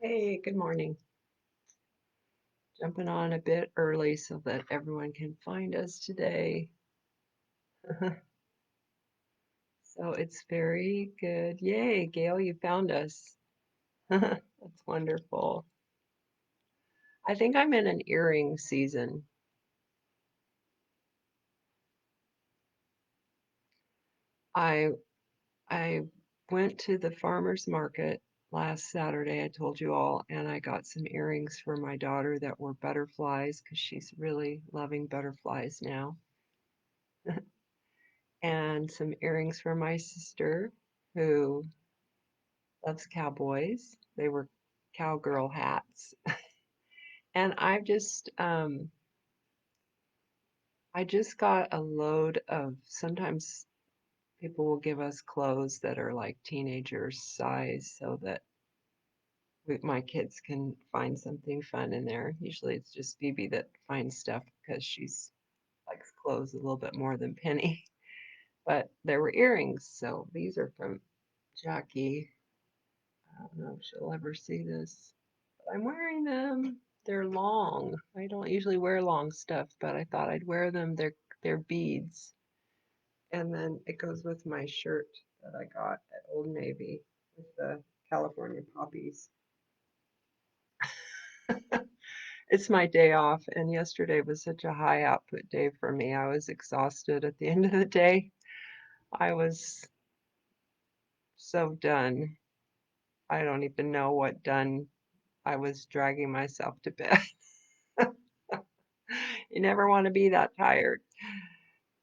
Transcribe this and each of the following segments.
Hey, good morning. Jumping on a bit early so that everyone can find us today. So it's very good. Yay, Gail, you found us. That's wonderful. I think I'm in an earring season. I I went to the farmer's market last Saturday, I told you all, and I got some earrings for my daughter that were butterflies because she's really loving butterflies now. And some earrings for my sister who loves cowboys. They were cowgirl hats. And I just got a load of sometimes people will give us clothes that are like teenagers size so that my kids can find something fun in there. Usually it's just Phoebe that finds stuff because she's likes clothes a little bit more than Penny. But there were earrings, so these are from Jackie. I don't know if she'll ever see this. I'm wearing them. They're long. I don't usually wear long stuff, but I thought I'd wear them. They're beads. And then it goes with my shirt that I got at Old Navy with the California poppies. It's my day off, and yesterday was such a high output day for me. I was exhausted at the end of the day. I was so done. I don't even know what done. I was dragging myself to bed. You never want to be that tired.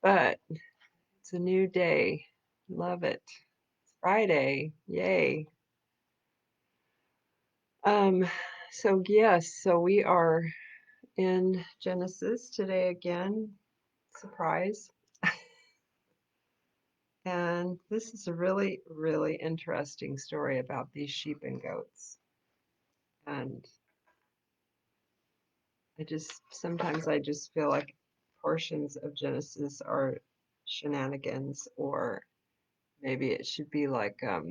But it's a new day. Love it. It's Friday. Yay. Um, so yes, so we are in Genesis today again. Surprise. And this is a really, really interesting story about these sheep and goats. And sometimes I just feel like portions of Genesis are shenanigans, or maybe it should be like a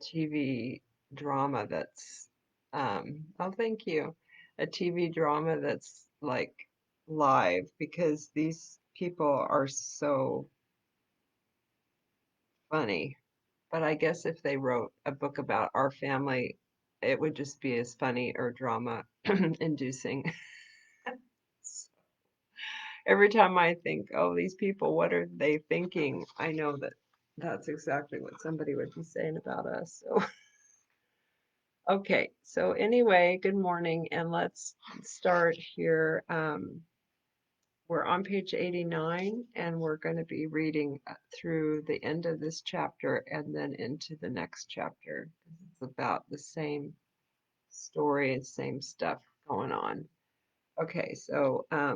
TV drama that's oh, thank you, a TV drama that's like live, because these people are so funny. But I guess if they wrote a book about our family, it would just be as funny or drama inducing. Every time I think, oh, these people, what are they thinking? I know that that's exactly what somebody would be saying about us. So okay, so anyway, good morning, and let's start here. We're on page 89, and we're going to be reading through the end of this chapter and then into the next chapter. It's about the same story and same stuff going on. Okay, so I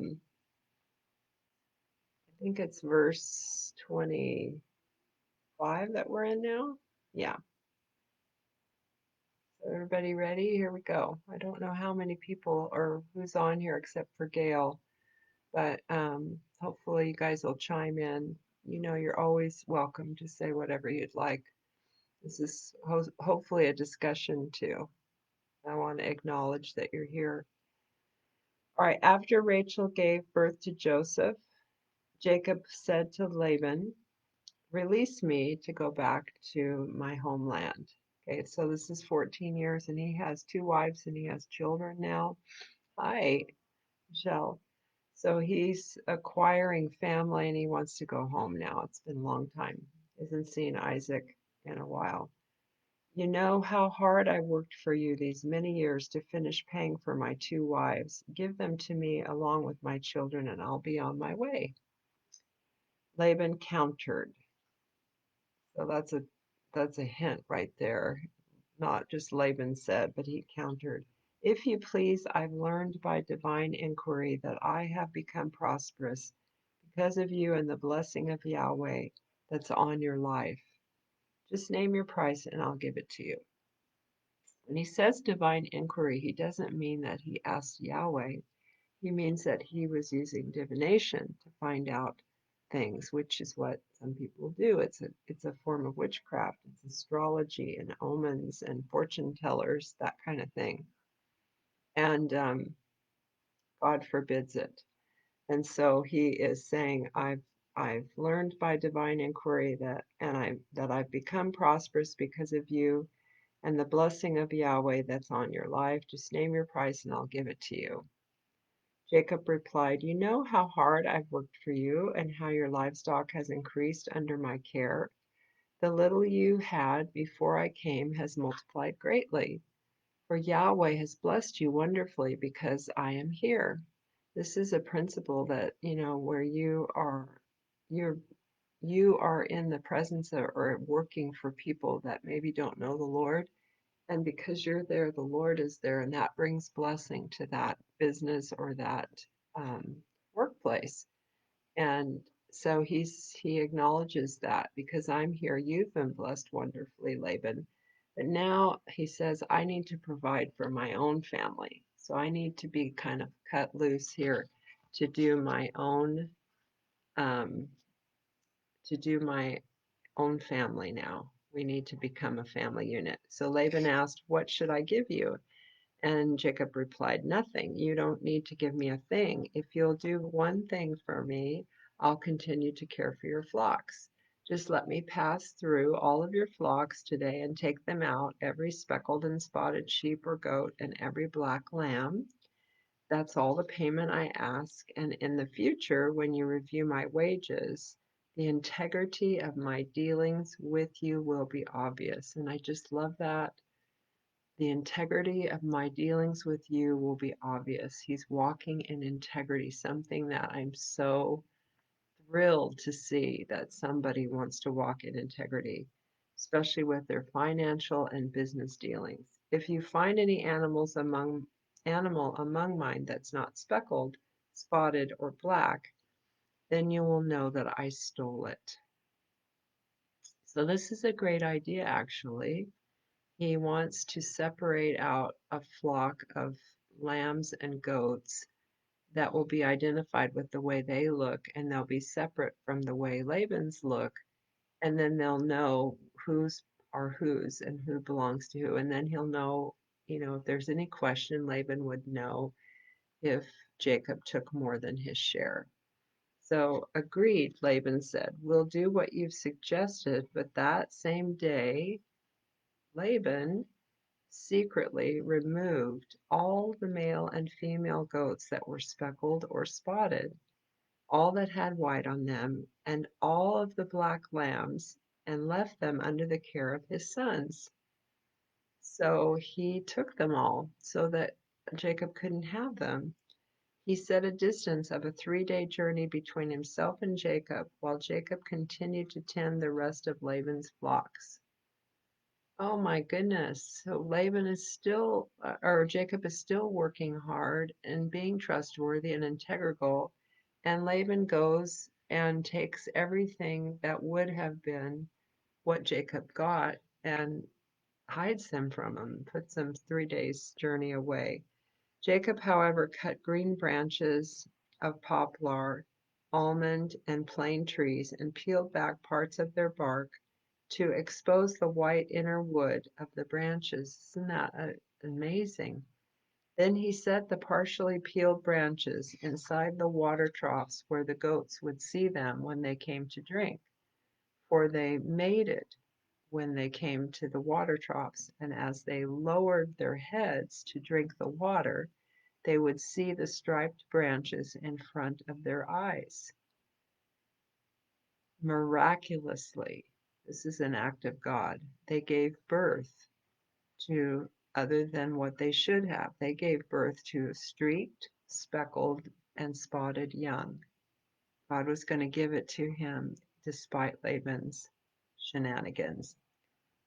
think it's verse 25 that we're in now. Yeah, so everybody ready? Here we go. I don't know how many people or who's on here except for Gail. But hopefully you guys will chime in. You know, you're always welcome to say whatever you'd like. This is hopefully a discussion too. I want to acknowledge that you're here. All right, after Rachel gave birth to Joseph, Jacob said to Laban, "Release me to go back to my homeland." Okay, so this is 14 years, and he has two wives and he has children now. Hi, Michelle. So he's acquiring family and he wants to go home now. It's been a long time. Hasn't seen Isaac in a while. You know how hard I worked for you these many years to finish paying for my two wives. Give them to me along with my children and I'll be on my way. Laban countered. So that's a hint right there. Not just Laban said, but he countered. If you please, I've learned by divine inquiry that I have become prosperous because of you and the blessing of Yahweh that's on your life. Just name your price and I'll give it to you. When he says divine inquiry, he doesn't mean that he asked Yahweh. He means that he was using divination to find out things, which is what some people do. It's a form of witchcraft. It's astrology and omens and fortune tellers, that kind of thing. And God forbids it. And so he is saying, I've learned by divine inquiry that I've become prosperous because of you and the blessing of Yahweh that's on your life. Just name your price and I'll give it to you. Jacob replied, you know how hard I've worked for you and how your livestock has increased under my care. The little you had before I came has multiplied greatly, for Yahweh has blessed you wonderfully because I am here. This is a principle that, where you're you are in the presence of, or working for people that maybe don't know the Lord. And because you're there, the Lord is there, and that brings blessing to that business or that um, workplace. And so he acknowledges that because I'm here, you've been blessed wonderfully, Laban. But now he says, I need to provide for my own family. So I need to be kind of cut loose here to do my own um, family now. We need to become a family unit. So Laban asked, what should I give you? And Jacob replied, nothing. You don't need to give me a thing. If you'll do one thing for me, I'll continue to care for your flocks. Just let me pass through all of your flocks today and take them out, every speckled and spotted sheep or goat and every black lamb. That's all the payment I ask. And in the future, when you review my wages, the integrity of my dealings with you will be obvious. And I just love that. The integrity of my dealings with you will be obvious. He's walking in integrity, something that I'm so thrilled to see that somebody wants to walk in integrity, especially with their financial and business dealings. If you find any animal among mine that's not speckled, spotted, or black, then you will know that I stole it. So this is a great idea, actually. He wants to separate out a flock of lambs and goats that will be identified with the way they look, and they'll be separate from the way Laban's look, and then they'll know whose are whose and who belongs to who. And then he'll know, if there's any question, Laban would know if Jacob took more than his share. So, agreed, Laban said, we'll do what you've suggested, but that same day, Laban secretly removed all the male and female goats that were speckled or spotted, all that had white on them, and all of the black lambs, and left them under the care of his sons. So he took them all so that Jacob couldn't have them. He set a distance of a 3-day journey between himself and Jacob, while Jacob continued to tend the rest of Laban's flocks. Oh my goodness. So Laban is still, or Jacob is still working hard and being trustworthy and integral. And Laban goes and takes everything that would have been what Jacob got and hides them from him, puts them 3 days' journey away. Jacob, however, cut green branches of poplar, almond, and plane trees and peeled back parts of their bark to expose the white inner wood of the branches. Isn't that amazing? Then he set the partially peeled branches inside the water troughs where the goats would see them when they came to drink, for they made it when they came to the water troughs, and as they lowered their heads to drink the water, they would see the striped branches in front of their eyes. Miraculously, this is an act of God, they gave birth to, other than what they should have, they gave birth to streaked, speckled, and spotted young. God was going to give it to him despite Laban's shenanigans.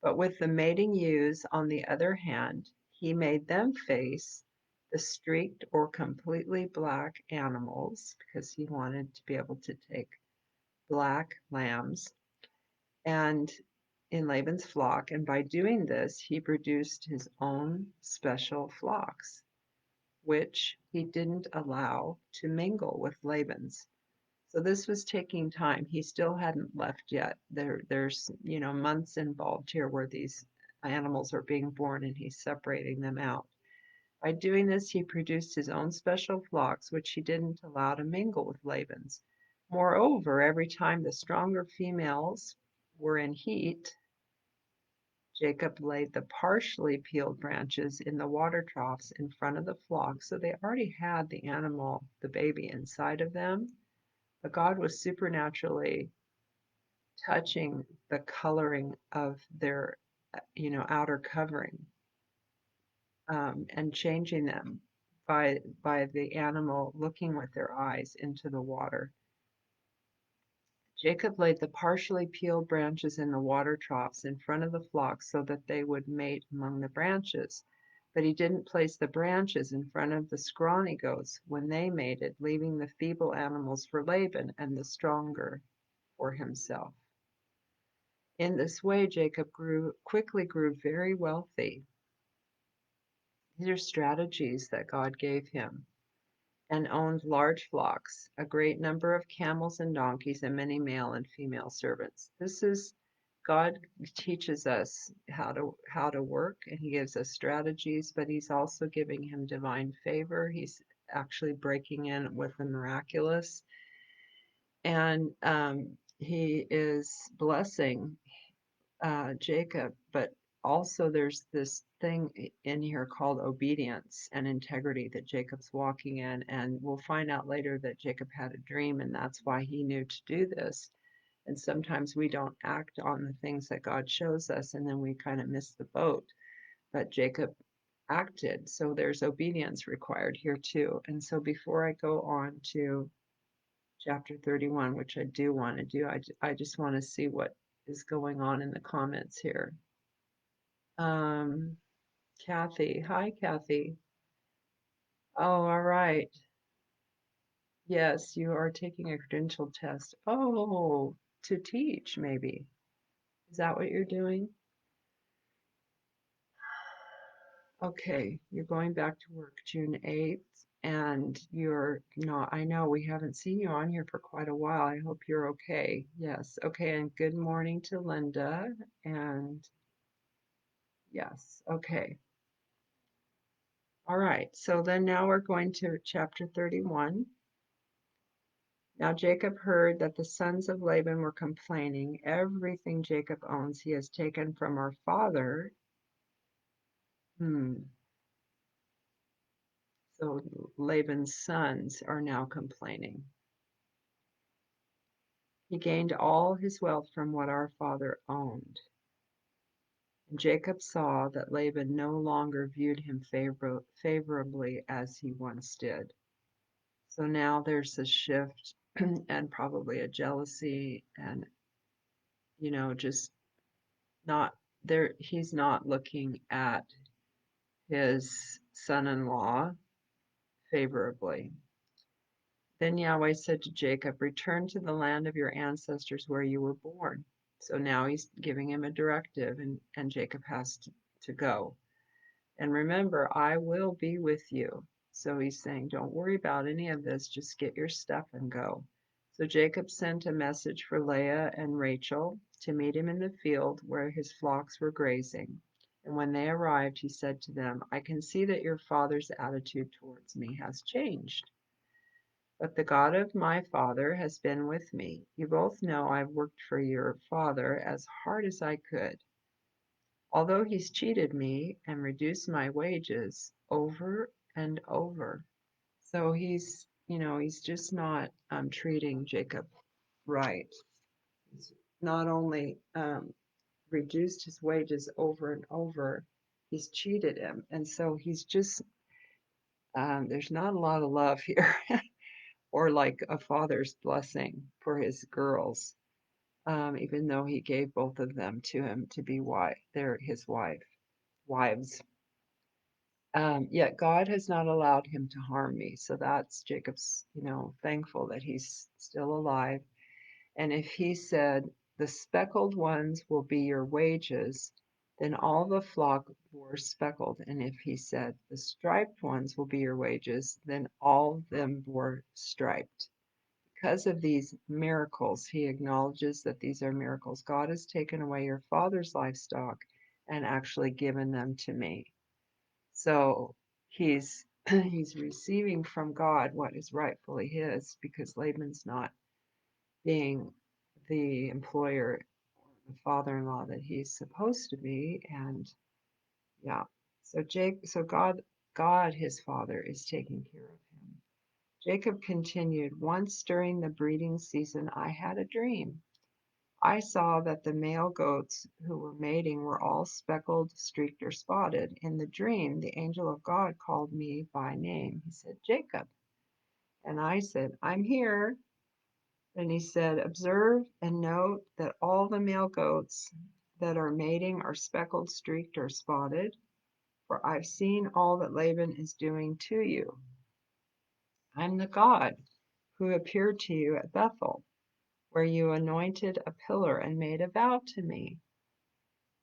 But with the mating ewes, on the other hand, he made them face the streaked or completely black animals because he wanted to be able to take black lambs and in Laban's flock, and by doing this, he produced his own special flocks, which he didn't allow to mingle with Laban's. So this was taking time. He still hadn't left yet. There's, months involved here where these animals are being born and he's separating them out. By doing this, he produced his own special flocks, which he didn't allow to mingle with Laban's. Moreover, every time the stronger females were in heat, Jacob laid the partially peeled branches in the water troughs in front of the flock. So they already had the animal, the baby, inside of them, but God was supernaturally touching the coloring of their, outer covering, and changing them by the animal looking with their eyes into the water. Jacob laid the partially peeled branches in the water troughs in front of the flock so that they would mate among the branches. But he didn't place the branches in front of the scrawny goats when they mated, leaving the feeble animals for Laban and the stronger for himself. In this way, Jacob quickly grew very wealthy. These are strategies that God gave him, and owned large flocks, a great number of camels and donkeys, and many male and female servants. This is God teaches us how to work, and he gives us strategies, but he's also giving him divine favor. He's actually breaking in with the miraculous, and he is blessing Jacob, but also there's this thing in here called obedience and integrity that Jacob's walking in. And we'll find out later that Jacob had a dream, and that's why he knew to do this. And sometimes we don't act on the things that God shows us, and then we kind of miss the boat. But Jacob acted, so there's obedience required here too. And so before I go on to chapter 31, which I do want to do, I just want to see what is going on in the comments here. Um, Kathy. Hi, Kathy. Oh, all right. Yes, you are taking a credential test. Oh, to teach, maybe. Is that what you're doing? Okay, you're going back to work June 8th, and you're not, I know we haven't seen you on here for quite a while. I hope you're okay. Yes, okay, and good morning to Linda. And yes, okay. All right, so then now we're going to chapter 31. Now Jacob heard that the sons of Laban were complaining, everything Jacob owns he has taken from our father. So Laban's sons are now complaining. He gained all his wealth from what our father owned. And Jacob saw that Laban no longer viewed him favorably as he once did. So now there's a shift and probably a jealousy, and just not there. He's not looking at his son-in-law favorably. Then Yahweh said to Jacob, return to the land of your ancestors where you were born. So now he's giving him a directive, and Jacob has to go. And remember, I will be with you. So he's saying, don't worry about any of this, just get your stuff and go. So Jacob sent a message for Leah and Rachel to meet him in the field where his flocks were grazing. And when they arrived, he said to them, I can see that your father's attitude towards me has changed. But the God of my father has been with me. You both know I've worked for your father as hard as I could, although he's cheated me and reduced my wages over and over. So he's just not treating Jacob right. He's not only reduced his wages over and over, he's cheated him. And so he's just, there's not a lot of love here, or like a father's blessing for his girls, even though he gave both of them to him to be his wives. Yet God has not allowed him to harm me. So that's Jacob's, thankful that he's still alive. And if he said, the speckled ones will be your wages, then all the flock were speckled. And if he said, the striped ones will be your wages, then all of them were striped, because of these miracles, he acknowledges that these are miracles. God has taken away your father's livestock and actually given them to me. So he's he's receiving from God what is rightfully his because Laban's not being the employer, the father-in-law that he's supposed to be. And yeah, so God, his father, is taking care of him. Jacob continued, once during the breeding season, I had a dream. I saw that the male goats who were mating were all speckled, streaked, or spotted. In the dream, the angel of God called me by name. He said, Jacob. And I said, I'm here. And he said, observe and note that all the male goats that are mating are speckled, streaked, or spotted, for I've seen all that Laban is doing to you. I'm the God who appeared to you at Bethel, where you anointed a pillar and made a vow to me.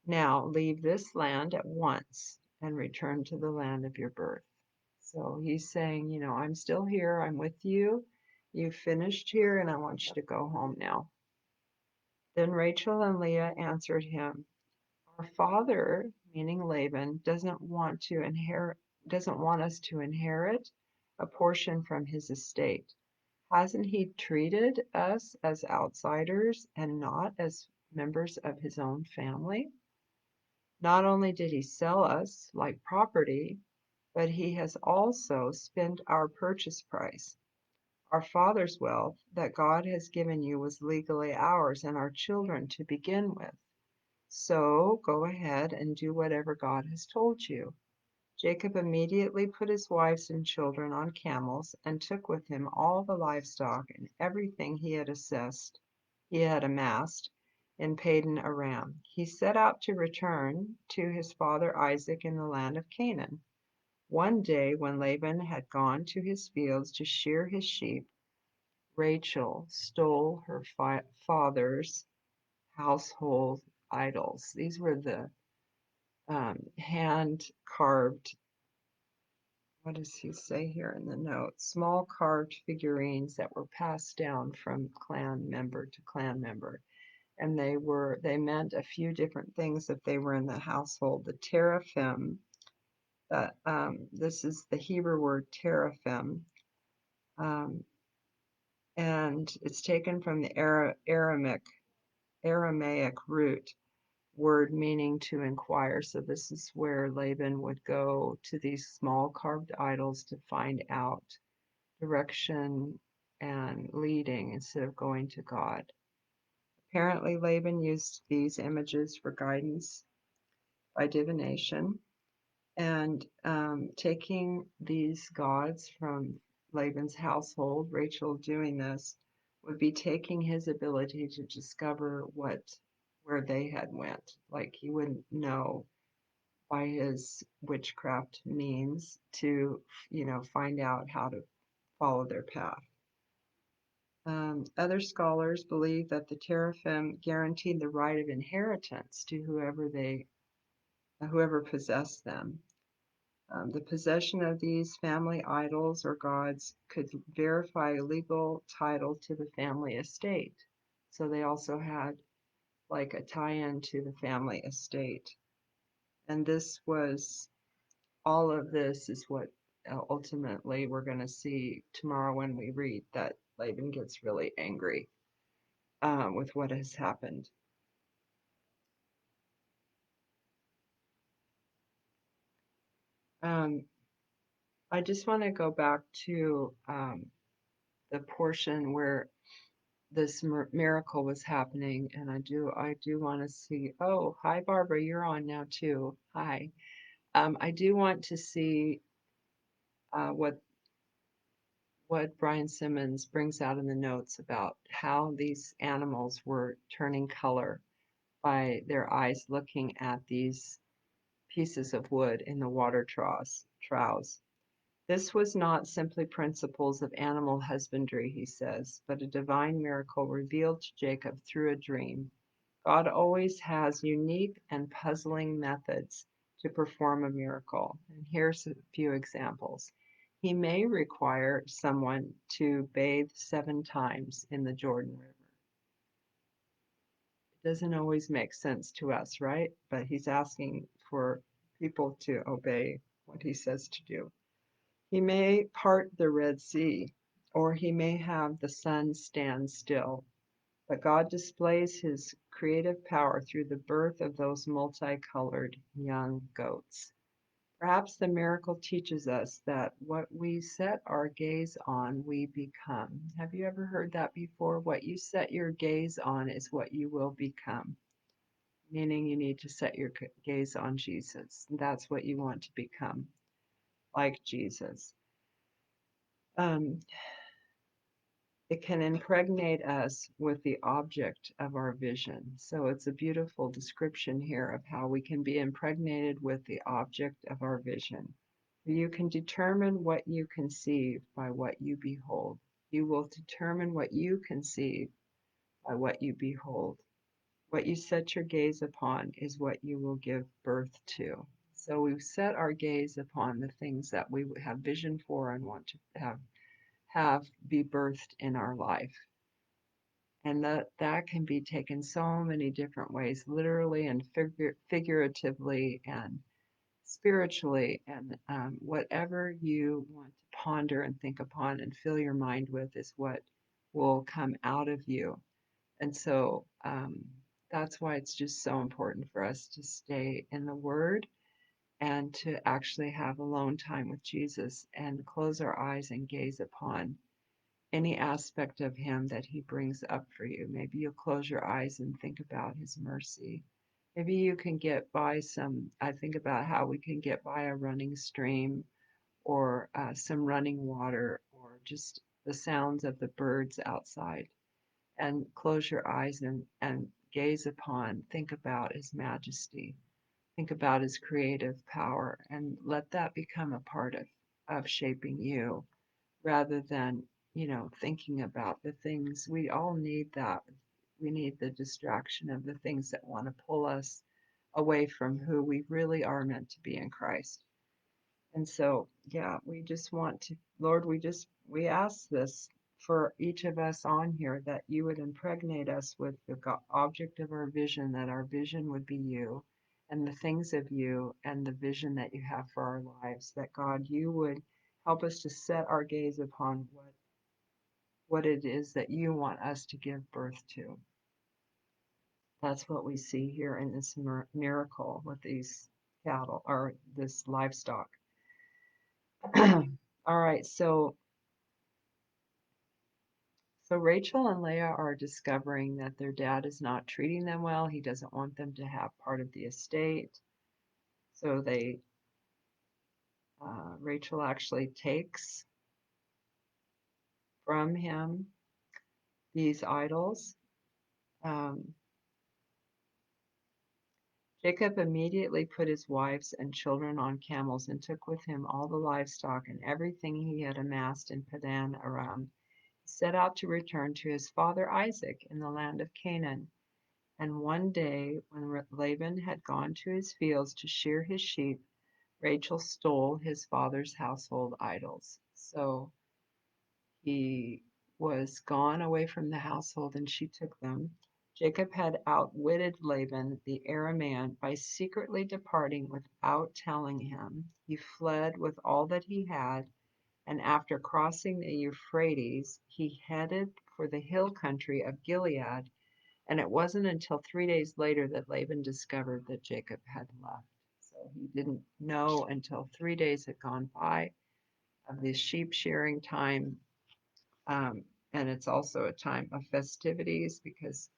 Now leave this land at once and return to the land of your birth. So he's saying, I'm still here. I'm with you. You finished here, and I want you to go home now. Then Rachel and Leah answered him, our father, meaning Laban, doesn't want us to inherit a portion from his estate. Hasn't he treated us as outsiders and not as members of his own family? Not only did he sell us like property, but he has also spent our purchase price. Our father's wealth that God has given you was legally ours and our children to begin with. So go ahead and do whatever God has told you. Jacob immediately put his wives and children on camels and took with him all the livestock and everything he had amassed in Padan Aram. He set out to return to his father Isaac in the land of Canaan. One day, when Laban had gone to his fields to shear his sheep, Rachel stole her father's household idols. These were the hand carved, what does he say here in the note? Small carved figurines that were passed down from clan member to clan member. And they meant a few different things if they were in the household. The teraphim, this is the Hebrew word teraphim, um, and it's taken from the Aramaic root word meaning to inquire. So this is where Laban would go to these small carved idols to find out direction and leading instead of going to God. Apparently, Laban used these images for guidance by divination, and taking these gods from Laban's household, Rachel doing this, would be taking his ability to discover where they had went. Like he wouldn't know by his witchcraft means to, find out how to follow their path. Other scholars believe that the teraphim guaranteed the right of inheritance to whoever possessed them. The possession of these family idols or gods could verify a legal title to the family estate. So they also had like a tie-in to the family estate. And all of this is what ultimately we're going to see tomorrow when we read that Laban gets really angry with what has happened. Um, I just want to go back to the portion where this miracle was happening, and I do want to see. Oh, hi Barbara, you're on now too. Hi. I do want to see uh, what what Brian Simmons brings out in the notes about how these animals were turning color by their eyes looking at these pieces of wood in the water troughs. This was not simply principles of animal husbandry, he says, but a divine miracle revealed to Jacob through a dream. God always has unique and puzzling methods to perform a miracle. And here's a few examples. He may require someone to bathe 7 times in the Jordan River. It doesn't always make sense to us, right? But he's asking for people to obey what he says to do. He may part the Red Sea, or he may have the sun stand still. But God displays his creative power through the birth of those multicolored young goats. Perhaps the miracle teaches us that what we set our gaze on, we become. Have you ever heard that before? What you set your gaze on is what you will become, meaning you need to set your gaze on Jesus. That's what you want to become, like Jesus. Um, it can impregnate us with the object of our vision. So it's a beautiful description here of how we can be impregnated with the object of our vision. You can determine what you conceive by what you behold. You will determine what you conceive by what you behold. What you set your gaze upon is what you will give birth to. So we set our gaze upon the things that we have vision for and want to have be birthed in our life. And that can be taken so many different ways, literally and figuratively and spiritually. And whatever you want to ponder and think upon and fill your mind with is what will come out of you. And so that's why it's just so important for us to stay in the Word and to actually have alone time with Jesus and close our eyes and gaze upon any aspect of him that he brings up for you. Maybe you'll close your eyes and think about his mercy. Maybe you can get by I think about how we can get by a running stream or some running water or just the sounds of the birds outside and close your eyes and gaze upon, think about his majesty, think about his creative power, and let that become a part of shaping you rather than, thinking about the things. We all need that. We need the distraction of the things that want to pull us away from who we really are meant to be in Christ. And so, yeah, we just want to, Lord, we ask this for each of us on here that you would impregnate us with the object of our vision, that our vision would be you and the things of you and the vision that you have for our lives, that God, you would help us to set our gaze upon what it is that you want us to give birth to. That's what we see here in this miracle with these cattle or this livestock. All right, so Rachel and Leah are discovering that their dad is not treating them well. He doesn't want them to have part of the estate. So Rachel actually takes from him these idols. Um, Jacob immediately put his wives and children on camels and took with him all the livestock and everything he had amassed in Padan Aram. He set out to return to his father Isaac in the land of Canaan. And one day, when Laban had gone to his fields to shear his sheep, Rachel stole his father's household idols. So he was gone away from the household and she took them. Jacob had outwitted Laban the Aramean by secretly departing without telling him. He fled with all that he had, and after crossing the Euphrates, he headed for the hill country of Gilead, and it wasn't until 3 days later that Laban discovered that Jacob had left. So he didn't know until 3 days had gone by of the sheep shearing time. And it's also a time of festivities because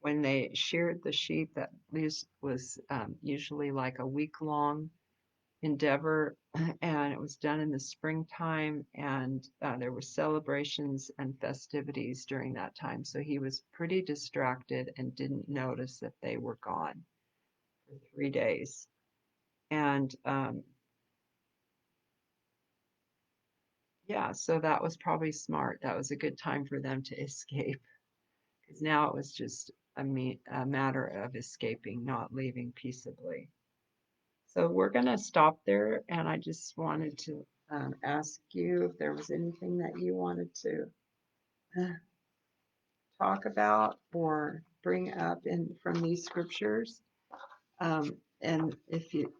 when they sheared the sheep, that this was usually like a week-long endeavor, and it was done in the springtime, and there were celebrations and festivities during that time. So he was pretty distracted and didn't notice that they were gone for 3 days. And yeah, so that was probably smart. That was a good time for them to escape because now it was just a matter of escaping, not leaving peaceably. So we're going to stop there, and I just wanted to ask you if there was anything that you wanted to uh, talk about or bring up in from these scriptures. And if you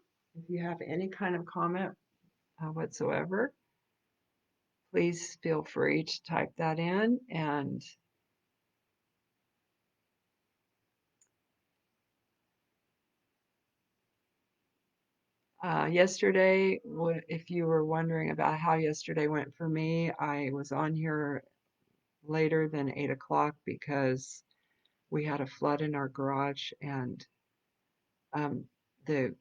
have any kind of comment whatsoever, please feel free to type that in. And yesterday, if you were wondering about how yesterday went for me, I was on here later than 8 o'clock because we had a flood in our garage, and um, the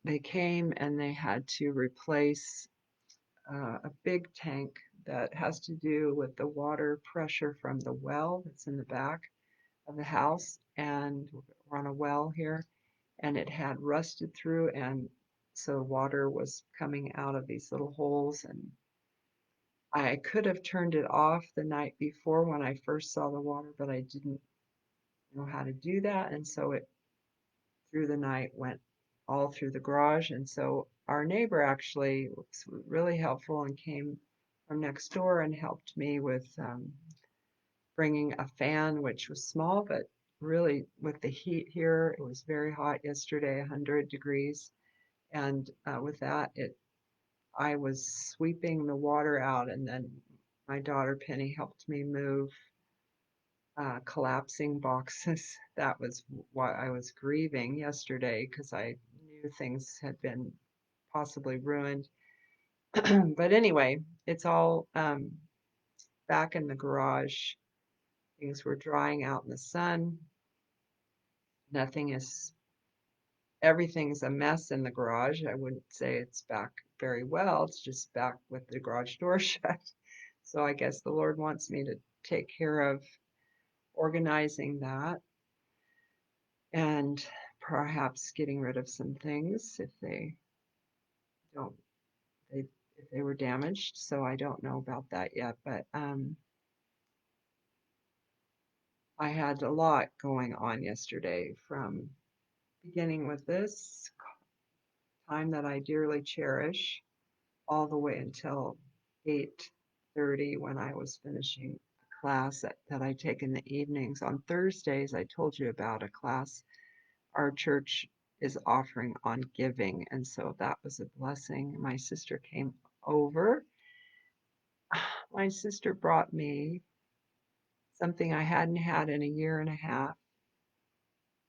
they came and they had to replace a big tank that has to do with the water pressure from the well that's in the back of the house, and we're on a well here, and it had rusted through, and so water was coming out of these little holes, and I could have turned it off the night before when I first saw the water, but I didn't know how to do that, and so it through the night went all through the garage. And so our neighbor actually was really helpful and came from next door and helped me with bringing a fan, which was small, but really with the heat here, it was very hot yesterday, 100 degrees. And with that, I was sweeping the water out, and then my daughter Penny helped me move collapsing boxes. That was why I was grieving yesterday, because I knew things had been possibly ruined. But anyway, it's all back in the garage. Things were drying out in the sun. Nothing is, everything's a mess in the garage. I wouldn't say it's back very well. It's just back with the garage door shut. So I guess the Lord wants me to take care of organizing that and perhaps getting rid of some things if don't they if they were damaged. So I don't know about that yet, but I had a lot going on yesterday, from beginning with this time that I dearly cherish all the way until 8:30 when I was finishing a class that I take in the evenings. On Thursdays, I told you about a class our church is offering on giving, and so that was a blessing. My sister came over. My sister brought me something I hadn't had in a year and a half,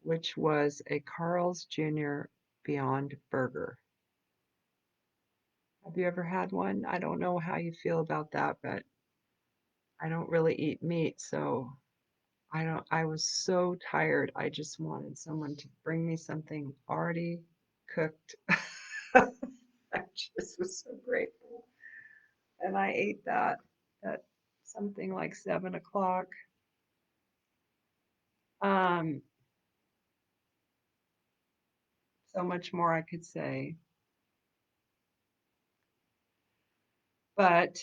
which was a Carl's Jr. Beyond Burger. Have you ever had one? I don't know how you feel about that, but I don't really eat meat, so I was so tired. I just wanted someone to bring me something already cooked. I just was so grateful. And I ate that at something like 7 o'clock. Um, so much more I could say, but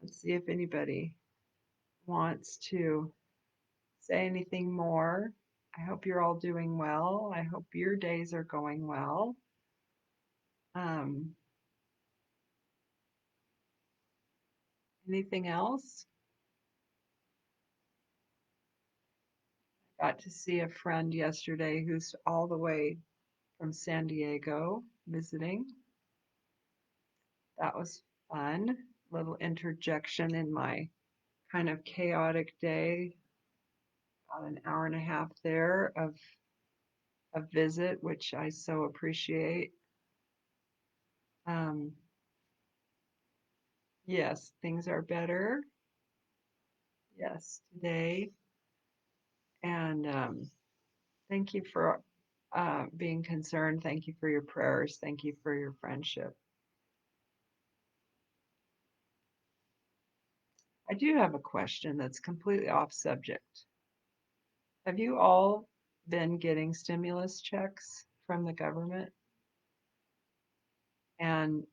let's see if anybody wants to say anything more. I hope you're all doing well. I hope your days are going well. Um, Anything else? Got to see a friend yesterday who's all the way from San Diego visiting. That was fun. Little interjection in my kind of chaotic day. About an hour and a half there of a visit, which I so appreciate. Um, yes, things are better. Yes, today. And thank you for being concerned. Thank you for your prayers. Thank you for your friendship. I do have a question that's completely off subject. Have you all been getting stimulus checks from the government? And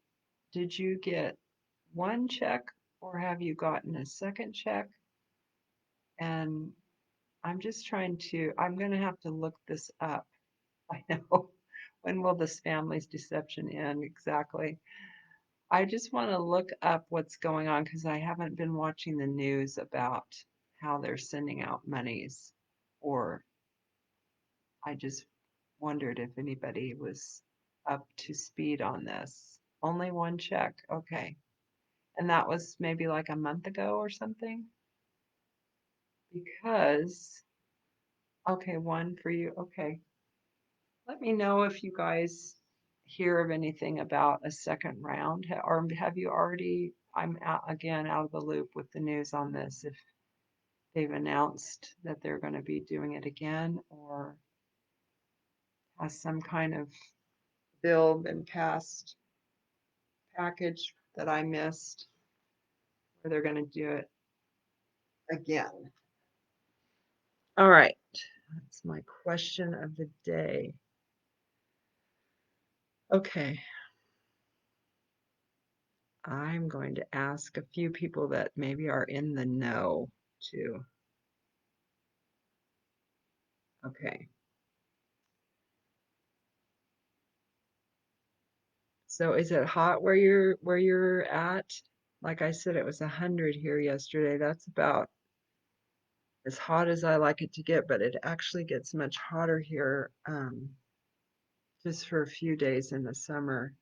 did you get one check, or have you gotten a second check? And I'm going to have to look this up. I know. When will this family's deception end exactly? I just want to look up what's going on because I haven't been watching the news about how they're sending out monies, or I just wondered if anybody was up to speed on this. Only one check. Okay. And that was maybe like a month ago or something? Because, okay, one for you. Okay. Let me know if you guys hear of anything about a second round, or have you already? I'm out, again out of the loop with the news on this. If they've announced that they're going to be doing it again, or has some kind of bill been passed, package that I missed, where they're going to do it again. All right, that's my question of the day. Okay, I'm going to ask a few people that maybe are in the know too. Okay. So is it hot where you're at? Like I said, it was 100 here yesterday. That's about as hot as I like it to get, but it actually gets much hotter here just for a few days in the summer.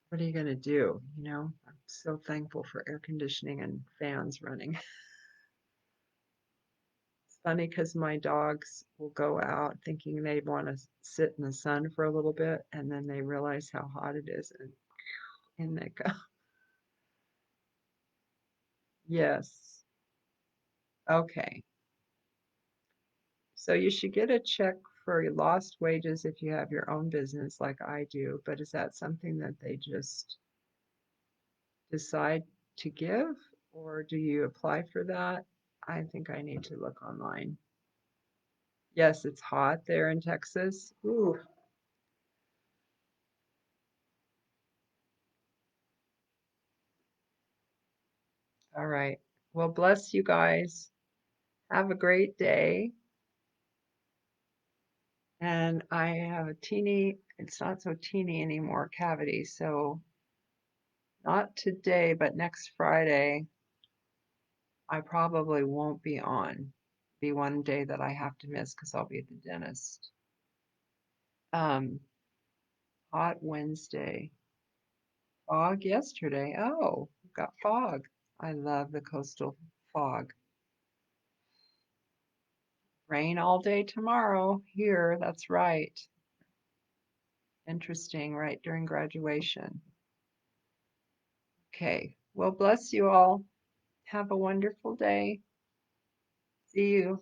What are you gonna do? I'm so thankful for air conditioning and fans running. It's funny because my dogs will go out thinking they want to sit in the sun for a little bit, and then they realize how hot it is, and in they go. Yes. Okay. So you should get a check for your lost wages if you have your own business like I do, but is that something that they just decide to give, or do you apply for that? I think I need to look online. Yes, it's hot there in Texas. Ooh, all right. Well, bless you guys. Have a great day. And I have a teeny, it's not so teeny anymore, cavity. So not today, but next Friday, I probably won't be on. Be one day that I have to miss because I'll be at the dentist. Um, Hot Wednesday. Fog yesterday. Oh, we've got fog. I love the coastal fog. Rain all day tomorrow here. That's right. Interesting, right during graduation. Okay. Well, bless you all. Have a wonderful day. See you.